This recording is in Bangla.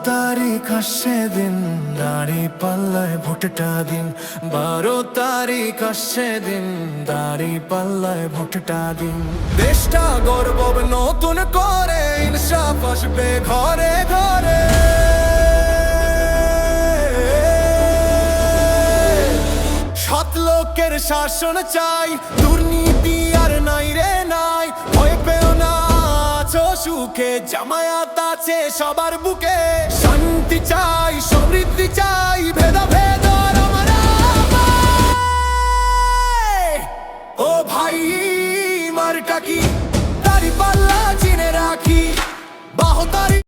তারিখ আসছে দিন, দাড়ি পাল্লায় ভোটটা দিন। 12 তারিখ আসছে দিন, দাড়ি পাল্লায় ভোটটা দিন। দেশটা গর্ব নতুন করে, ইনসাফ আসবে ঘরে ঘরে। সৎ লোকের শাসন চাই, দুর্নীতি আর নাই রে নাই। ভয় পেও না, আছো সুখে, জামায়াত আছে সবার বুকে। শান্তি চাই, সমৃদ্ধি চাই, ভেদাভেদ আর আমরা ভাই। ও ভাই মার্কা কি, দাড়ি পাল্লা চিনে রাখি। 72